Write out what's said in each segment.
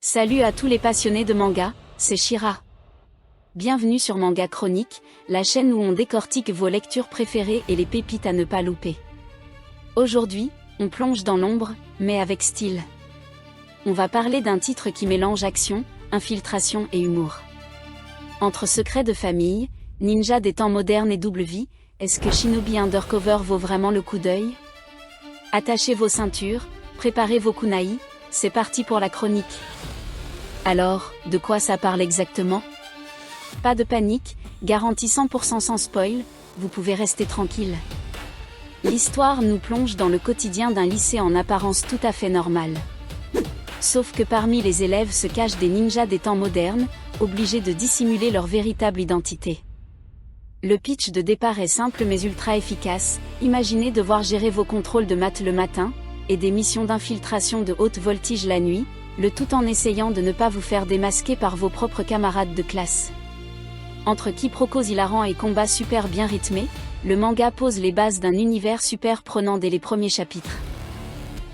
Salut à tous les passionnés de manga, c'est Shira. Bienvenue sur Manga Chronique, la chaîne où on décortique vos lectures préférées et les pépites à ne pas louper. Aujourd'hui, on plonge dans l'ombre, mais avec style. On va parler d'un titre qui mélange action, infiltration et humour. Entre secrets de famille, ninja des temps modernes et double vie, est-ce que Shinobi Undercover vaut vraiment le coup d'œil? Attachez vos ceintures, préparez vos kunai, c'est parti pour la chronique. Alors, de quoi ça parle exactement? Pas de panique, garantie 100% sans spoil, vous pouvez rester tranquille. L'histoire nous plonge dans le quotidien d'un lycée en apparence tout à fait normal. Sauf que parmi les élèves se cachent des ninjas des temps modernes, obligés de dissimuler leur véritable identité. Le pitch de départ est simple mais ultra efficace, imaginez devoir gérer vos contrôles de maths le matin, et des missions d'infiltration de haute voltige la nuit, le tout en essayant de ne pas vous faire démasquer par vos propres camarades de classe. Entre quiproquos hilarants et combats super bien rythmés, le manga pose les bases d'un univers super prenant dès les premiers chapitres.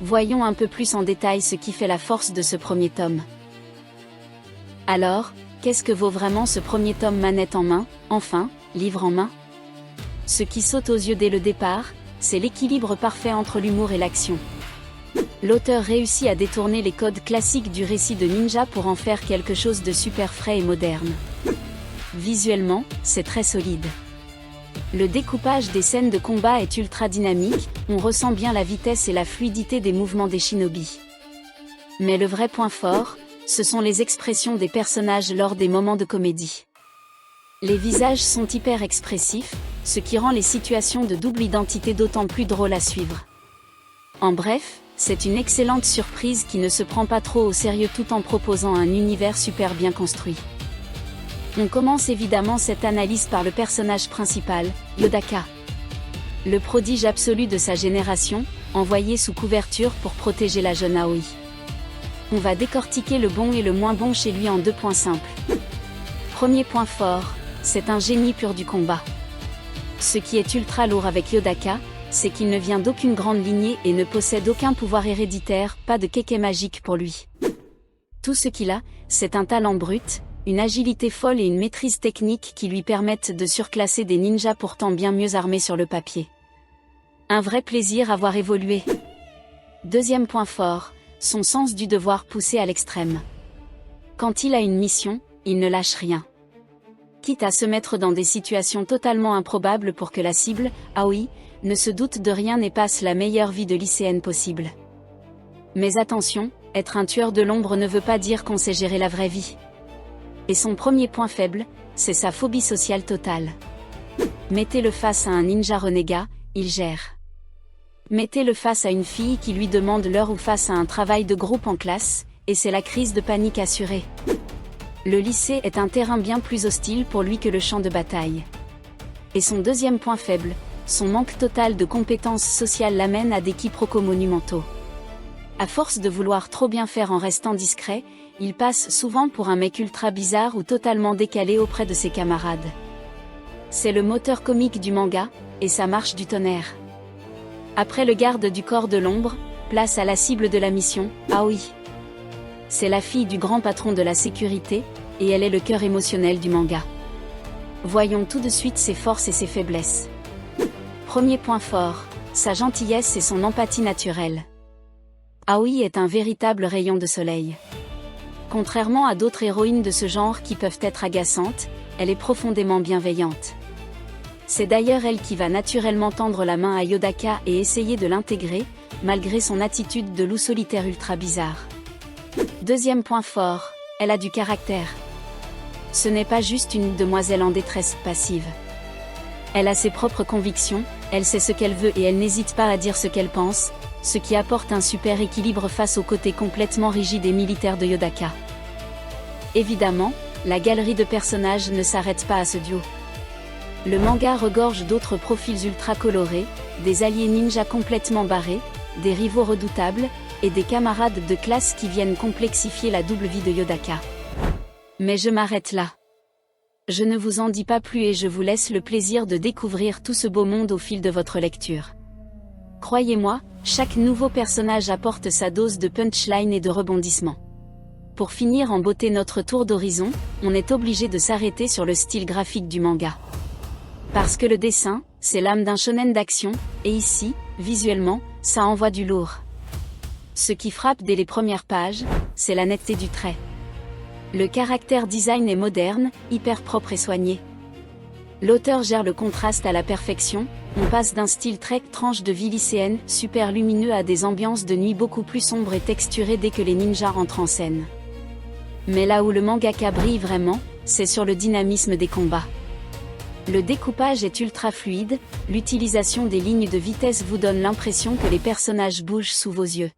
Voyons un peu plus en détail ce qui fait la force de ce premier tome. Alors, qu'est-ce que vaut vraiment ce premier tome manette en main, enfin, livre en main? Ce qui saute aux yeux dès le départ, c'est l'équilibre parfait entre l'humour et l'action. L'auteur réussit à détourner les codes classiques du récit de ninja pour en faire quelque chose de super frais et moderne. Visuellement, c'est très solide. Le découpage des scènes de combat est ultra dynamique, on ressent bien la vitesse et la fluidité des mouvements des shinobi. Mais le vrai point fort, ce sont les expressions des personnages lors des moments de comédie. Les visages sont hyper expressifs, ce qui rend les situations de double identité d'autant plus drôles à suivre. En bref, c'est une excellente surprise qui ne se prend pas trop au sérieux tout en proposant un univers super bien construit. On commence évidemment cette analyse par le personnage principal, Yodaka. Le prodige absolu de sa génération, envoyé sous couverture pour protéger la jeune Aoi. On va décortiquer le bon et le moins bon chez lui en 2 points simples. Premier point fort, c'est un génie pur du combat. Ce qui est ultra lourd avec Yodaka, c'est qu'il ne vient d'aucune grande lignée et ne possède aucun pouvoir héréditaire, pas de kéké magique pour lui. Tout ce qu'il a, c'est un talent brut, une agilité folle et une maîtrise technique qui lui permettent de surclasser des ninjas pourtant bien mieux armés sur le papier. Un vrai plaisir à voir évoluer. Deuxième point fort, son sens du devoir poussé à l'extrême. Quand il a une mission, il ne lâche rien. Quitte à se mettre dans des situations totalement improbables pour que la cible, Aoi, ne se doute de rien et passe la meilleure vie de lycéenne possible. Mais attention, être un tueur de l'ombre ne veut pas dire qu'on sait gérer la vraie vie. Et son premier point faible, c'est sa phobie sociale totale. Mettez-le face à un ninja renégat, il gère. Mettez-le face à une fille qui lui demande l'heure ou face à un travail de groupe en classe, et c'est la crise de panique assurée. Le lycée est un terrain bien plus hostile pour lui que le champ de bataille. Et son deuxième point faible, son manque total de compétences sociales l'amène à des quiproquos monumentaux. À force de vouloir trop bien faire en restant discret, il passe souvent pour un mec ultra bizarre ou totalement décalé auprès de ses camarades. C'est le moteur comique du manga, et ça marche du tonnerre. Après le garde du corps de l'ombre, place à la cible de la mission, Aoi. C'est la fille du grand patron de la sécurité, et elle est le cœur émotionnel du manga. Voyons tout de suite ses forces et ses faiblesses. Premier point fort, sa gentillesse et son empathie naturelle. Aoi est un véritable rayon de soleil. Contrairement à d'autres héroïnes de ce genre qui peuvent être agaçantes, elle est profondément bienveillante. C'est d'ailleurs elle qui va naturellement tendre la main à Yodaka et essayer de l'intégrer, malgré son attitude de loup solitaire ultra bizarre. Deuxième point fort, elle a du caractère. Ce n'est pas juste une demoiselle en détresse passive. Elle a ses propres convictions, elle sait ce qu'elle veut et elle n'hésite pas à dire ce qu'elle pense, ce qui apporte un super équilibre face au côté complètement rigide et militaire de Yodaka. Évidemment, la galerie de personnages ne s'arrête pas à ce duo. Le manga regorge d'autres profils ultra colorés, des alliés ninja complètement barrés, des rivaux redoutables, et des camarades de classe qui viennent complexifier la double vie de Yodaka. Mais je m'arrête là. Je ne vous en dis pas plus et je vous laisse le plaisir de découvrir tout ce beau monde au fil de votre lecture. Croyez-moi, chaque nouveau personnage apporte sa dose de punchline et de rebondissement. Pour finir en beauté notre tour d'horizon, on est obligé de s'arrêter sur le style graphique du manga. Parce que le dessin, c'est l'âme d'un shonen d'action, et ici, visuellement, ça envoie du lourd. Ce qui frappe dès les premières pages, c'est la netteté du trait. Le caractère design est moderne, hyper propre et soigné. L'auteur gère le contraste à la perfection, on passe d'un style très tranche de vie lycéenne, super lumineux à des ambiances de nuit beaucoup plus sombres et texturées dès que les ninjas rentrent en scène. Mais là où le mangaka brille vraiment, c'est sur le dynamisme des combats. Le découpage est ultra fluide, l'utilisation des lignes de vitesse vous donne l'impression que les personnages bougent sous vos yeux.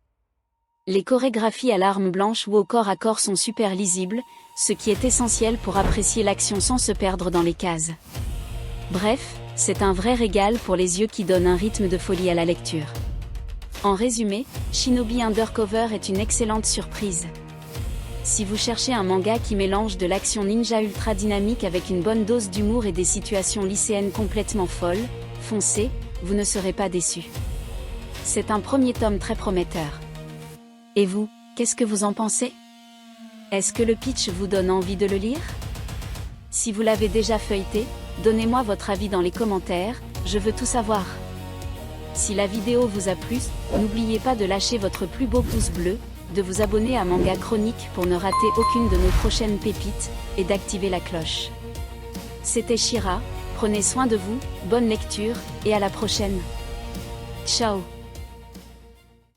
Les chorégraphies à l'arme blanche ou au corps à corps sont super lisibles, ce qui est essentiel pour apprécier l'action sans se perdre dans les cases. Bref, c'est un vrai régal pour les yeux qui donne un rythme de folie à la lecture. En résumé, Shinobi Undercover est une excellente surprise. Si vous cherchez un manga qui mélange de l'action ninja ultra dynamique avec une bonne dose d'humour et des situations lycéennes complètement folles, foncez, vous ne serez pas déçus. C'est un premier tome très prometteur. Et vous, qu'est-ce que vous en pensez? Est-ce que le pitch vous donne envie de le lire? Si vous l'avez déjà feuilleté, donnez-moi votre avis dans les commentaires, je veux tout savoir. Si la vidéo vous a plu, n'oubliez pas de lâcher votre plus beau pouce bleu, de vous abonner à Manga Chronique pour ne rater aucune de nos prochaines pépites, et d'activer la cloche. C'était Shira, prenez soin de vous, bonne lecture, et à la prochaine. Ciao.